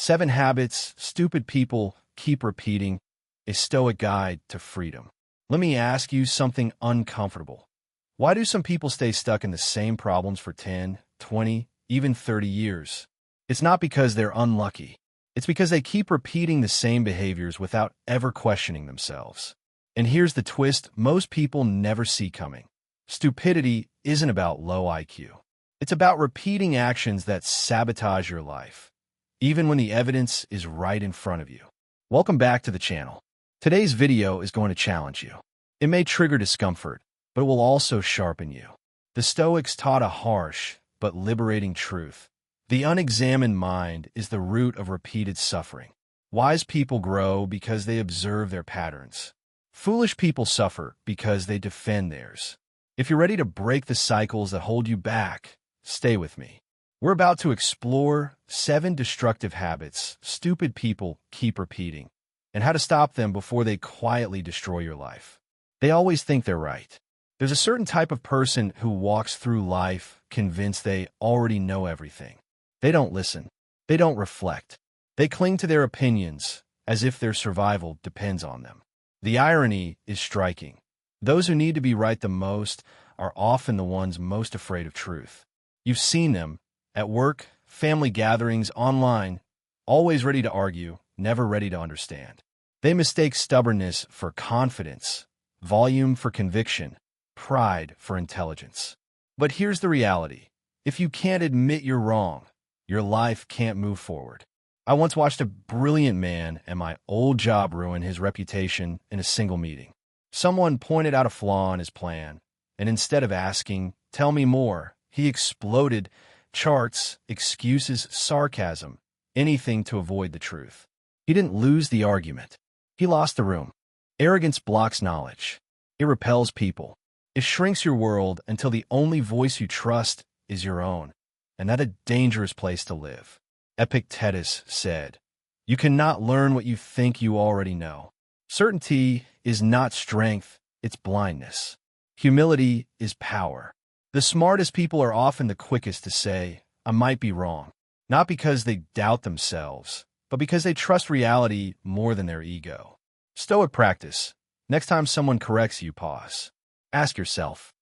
7 Habits Stupid People Keep Repeating, a Stoic Guide to Freedom. Let me ask you something uncomfortable. Why do some people stay stuck in the same problems for 10, 20, even 30 years? It's not because they're unlucky. It's because they keep repeating the same behaviors without ever questioning themselves. And here's the twist most people never see coming. Stupidity isn't about low IQ. It's about repeating actions that sabotage your life, even when the evidence is right in front of you. Welcome back to the channel. Today's video is going to challenge you. It may trigger discomfort, but it will also sharpen you. The Stoics taught a harsh but liberating truth. The unexamined mind is the root of repeated suffering. Wise people grow because they observe their patterns. Foolish people suffer because they defend theirs. If you're ready to break the cycles that hold you back, stay with me. We're about to explore 7 destructive habits stupid people keep repeating, and how to stop them before they quietly destroy your life. They always think they're right. There's a certain type of person who walks through life convinced they already know everything. They don't listen. They don't reflect. They cling to their opinions as if their survival depends on them. The irony is striking. Those who need to be right the most are often the ones most afraid of truth. You've seen them at work, family gatherings, online, always ready to argue, never ready to understand. They mistake stubbornness for confidence, volume for conviction, pride for intelligence. But here's the reality. If you can't admit you're wrong, your life can't move forward. I once watched a brilliant man at my old job ruin his reputation in a single meeting. Someone pointed out a flaw in his plan, and instead of asking, "Tell me more," he exploded charts, excuses, sarcasm, anything to avoid the truth. He didn't lose the argument. He lost the room. Arrogance blocks knowledge. It repels people. It shrinks your world until the only voice you trust is your own. And that's a dangerous place to live. Epictetus said, "You cannot learn what you think you already know." Certainty is not strength, it's blindness. Humility is power. The smartest people are often the quickest to say, "I might be wrong," not because they doubt themselves, but because they trust reality more than their ego. Stoic practice. Next time someone corrects you, pause. Ask yourself,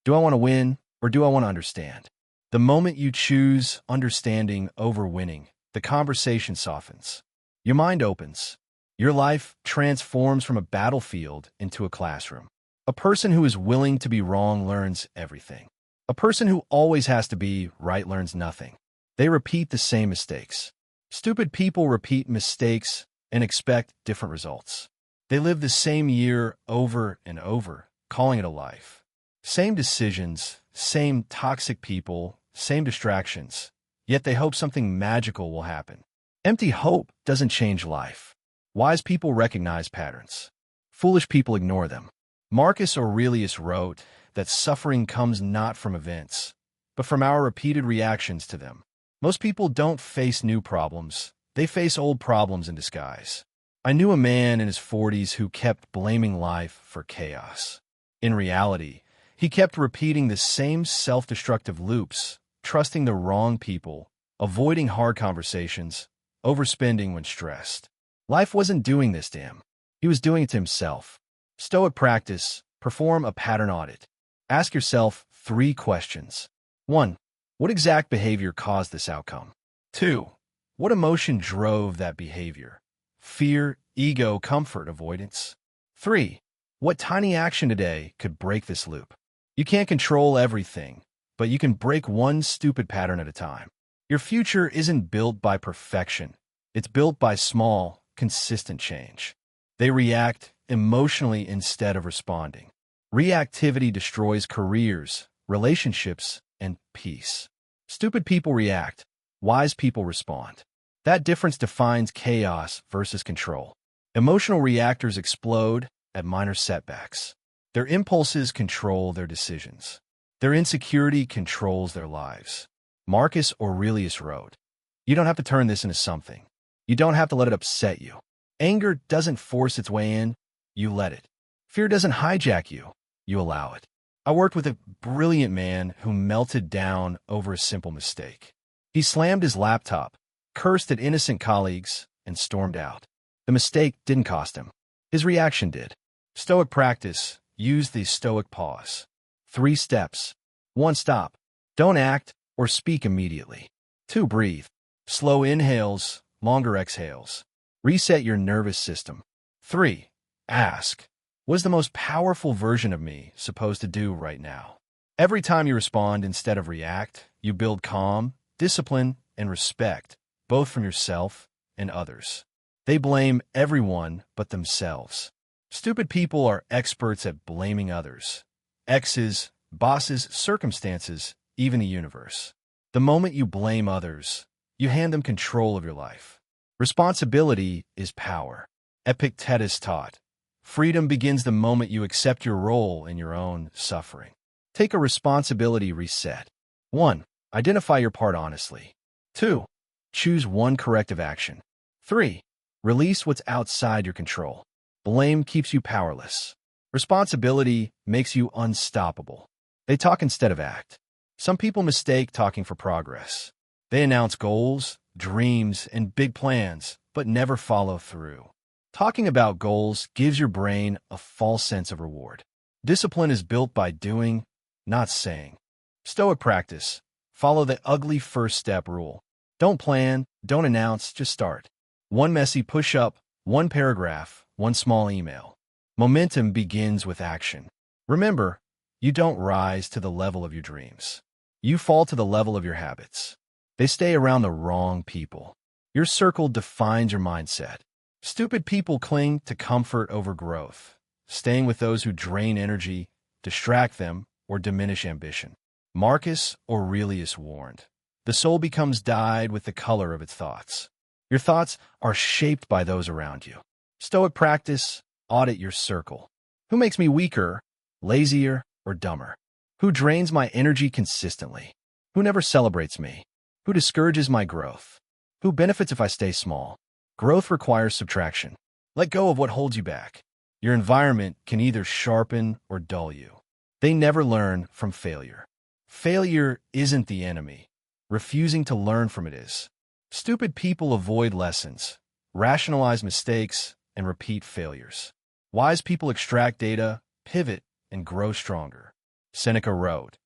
do I want to win or do I want to understand? The moment you choose understanding over winning, the conversation softens. Your mind opens. Your life transforms from a battlefield into a classroom. A person who is willing to be wrong learns everything. A person who always has to be right learns nothing. They repeat the same mistakes. Stupid people repeat mistakes and expect different results. They live the same year over and over, calling it a life. Same decisions, same toxic people, same distractions, yet they hope something magical will happen. Empty hope doesn't change life. Wise people recognize patterns. Foolish people ignore them. Marcus Aurelius wrote that suffering comes not from events, but from our repeated reactions to them. Most people don't face new problems. They face old problems in disguise. I knew a man in his 40s who kept blaming life for chaos. In reality, he kept repeating the same self-destructive loops, trusting the wrong people, avoiding hard conversations, overspending when stressed. Life wasn't doing this to him. He was doing it to himself. Stoic practice. Perform a pattern audit. Ask yourself 3 questions. 1. What exact behavior caused this outcome? 2. What emotion drove that behavior? Fear, ego, comfort, avoidance. 3. What tiny action today could break this loop? You can't control everything, but you can break one stupid pattern at a time. Your future isn't built by perfection. It's built by small, consistent change. They react emotionally instead of responding. Reactivity destroys careers, relationships, and peace. Stupid people react. Wise people respond. That difference defines chaos versus control. Emotional reactors explode at minor setbacks. Their impulses control their decisions. Their insecurity controls their lives. Marcus Aurelius wrote, "You don't have to turn this into something. You don't have to let it upset you. Anger doesn't force its way in, you let it. Fear doesn't hijack you, you allow it." I worked with a brilliant man who melted down over a simple mistake. He slammed his laptop, cursed at innocent colleagues, and stormed out. The mistake didn't cost him. His reaction did. Stoic practice. Use the Stoic pause. 3 steps. 1. Stop. Don't act or speak immediately. 2. Breathe. Slow inhales, longer exhales. Reset your nervous system. 3. Ask. What is the most powerful version of me supposed to do right now? Every time you respond instead of react, you build calm, discipline, and respect, both from yourself and others. They blame everyone but themselves. Stupid people are experts at blaming others. Exes, bosses, circumstances, even the universe. The moment you blame others, you hand them control of your life. Responsibility is power. Epictetus taught, freedom begins the moment you accept your role in your own suffering. Take a responsibility reset. 1. Identify your part honestly. 2. Choose one corrective action. 3. Release what's outside your control. Blame keeps you powerless. Responsibility makes you unstoppable. They talk instead of act. Some people mistake talking for progress. They announce goals, dreams, and big plans, but never follow through. Talking about goals gives your brain a false sense of reward. Discipline is built by doing, not saying. Stoic practice. Follow the ugly first step rule. Don't plan, don't announce, just start. 1 messy push-up, 1 paragraph, 1 small email. Momentum begins with action. Remember, you don't rise to the level of your dreams. You fall to the level of your habits. They stay around the wrong people. Your circle defines your mindset. Stupid people cling to comfort over growth, staying with those who drain energy, distract them, or diminish ambition. Marcus Aurelius warned, the soul becomes dyed with the color of its thoughts. Your thoughts are shaped by those around you. Stoic practice. Audit your circle. Who makes me weaker, lazier, or dumber? Who drains my energy consistently? Who never celebrates me? Who discourages my growth? Who benefits if I stay small? Growth requires subtraction. Let go of what holds you back. Your environment can either sharpen or dull you. They never learn from failure. Failure isn't the enemy. Refusing to learn from it is. Stupid people avoid lessons, rationalize mistakes, and repeat failures. Wise people extract data, pivot, and grow stronger. Seneca wrote,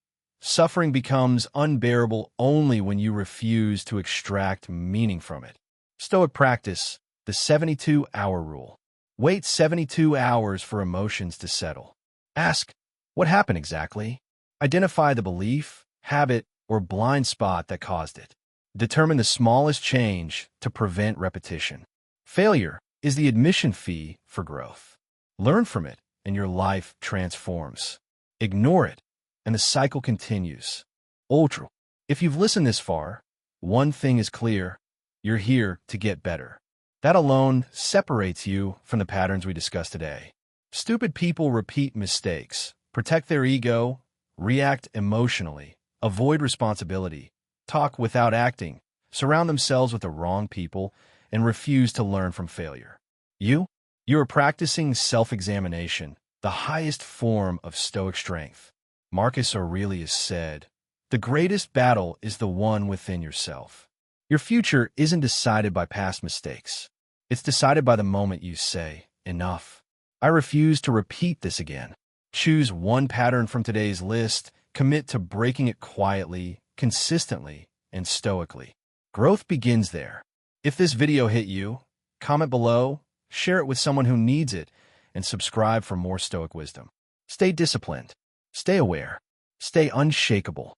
suffering becomes unbearable only when you refuse to extract meaning from it. Stoic practice. The 72-hour rule. Wait 72 hours for emotions to settle. Ask, what happened exactly? Identify the belief, habit, or blind spot that caused it. Determine the smallest change to prevent repetition. Failure is the admission fee for growth. Learn from it, and your life transforms. Ignore it, and the cycle continues. Ultra. If you've listened this far, one thing is clear. You're here to get better. That alone separates you from the patterns we discussed today. Stupid people repeat mistakes, protect their ego, react emotionally, avoid responsibility, talk without acting, surround themselves with the wrong people, and refuse to learn from failure. You are practicing self-examination, the highest form of Stoic strength. Marcus Aurelius said, the greatest battle is the one within yourself. Your future isn't decided by past mistakes. It's decided by the moment you say, enough. I refuse to repeat this again. Choose one pattern from today's list, commit to breaking it quietly, consistently, and stoically. Growth begins there. If this video hit you, comment below, share it with someone who needs it, and subscribe for more Stoic wisdom. Stay disciplined. Stay aware. Stay unshakable.